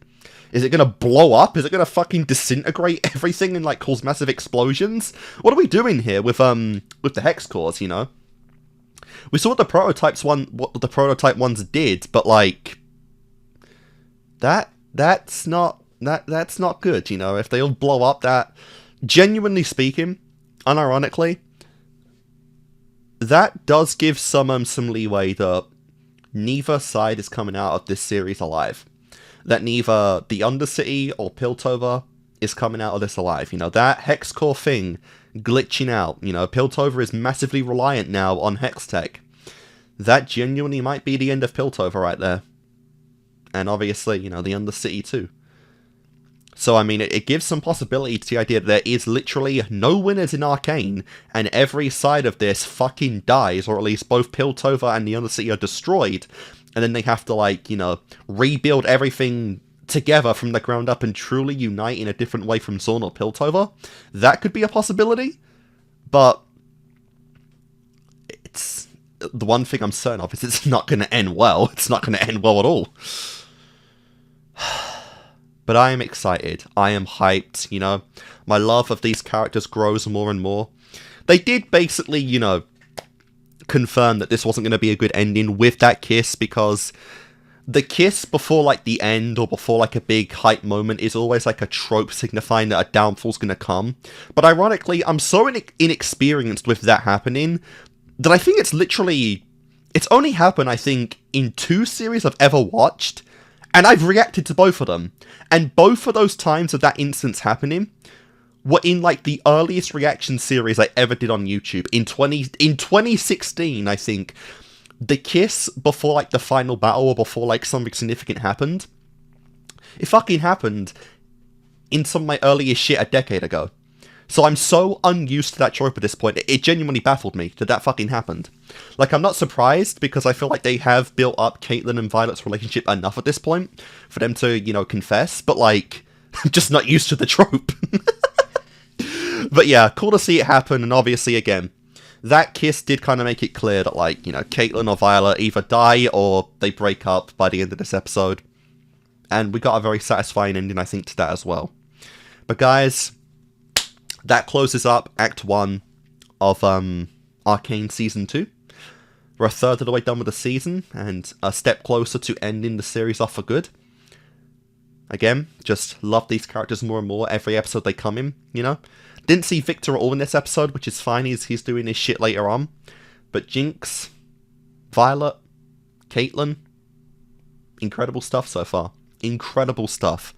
is it gonna blow up? Is it gonna fucking disintegrate everything and, like, cause massive explosions? What are we doing here with the Hex cores, you know? We saw what the prototype ones did, but, like, that's not good, you know? If they all blow up, that, genuinely speaking, unironically, that does give some leeway that neither side is coming out of this series alive. That neither the Undercity or Piltover is coming out of this alive. You know, that hex core thing glitching out. You know, Piltover is massively reliant now on hex tech. That genuinely might be the end of Piltover right there. And obviously, you know, the Undercity too. So, I mean, it gives some possibility to the idea that there is literally no winners in Arcane, and every side of this fucking dies, or at least both Piltover and the Undercity are destroyed, and then they have to, like, you know, rebuild everything together from the ground up and truly unite in a different way from Zorn or Piltover. That could be a possibility, but it's... the one thing I'm certain of is it's not going to end well. It's not going to end well at all. But I am excited. I am hyped, you know. My love of these characters grows more and more. They did basically, you know, confirm that this wasn't going to be a good ending with that kiss, because the kiss before, like, the end or before, like, a big hype moment is always, like, a trope signifying that a downfall's going to come. But ironically, I'm so inexperienced with that happening that I think it's literally... it's only happened, I think, in 2 series I've ever watched. And I've reacted to both of them. And both of those times of that instance happening were in, like, the earliest reaction series I ever did on YouTube. In 2016, I think, the kiss before, like, the final battle or before, like, something significant happened, it fucking happened in some of my earliest shit a decade ago. So I'm so unused to that trope at this point, it genuinely baffled me that that fucking happened. Like, I'm not surprised, because I feel like they have built up Caitlyn and Violet's relationship enough at this point for them to, you know, confess, but, like, I'm just not used to the trope. But yeah, cool to see it happen, and obviously, again, that kiss did kind of make it clear that, like, you know, Caitlyn or Violet either die or they break up by the end of this episode. And we got a very satisfying ending, I think, to that as well. But guys... that closes up Act 1 of Arcane Season 2. We're a third of the way done with the season, and a step closer to ending the series off for good. Again, just love these characters more and more every episode they come in, you know? Didn't see Victor at all in this episode, which is fine, he's doing his shit later on. But Jinx, Violet, Caitlyn, incredible stuff so far. Incredible stuff.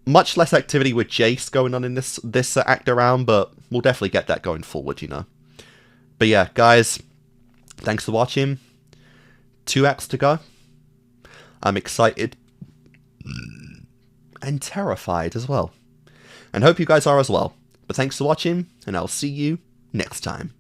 Much less activity with Jace going on in this act around, but we'll definitely get that going forward, you know. But yeah, guys, thanks for watching. 2 acts to go. I'm excited and terrified as well. And hope you guys are as well. But thanks for watching, and I'll see you next time.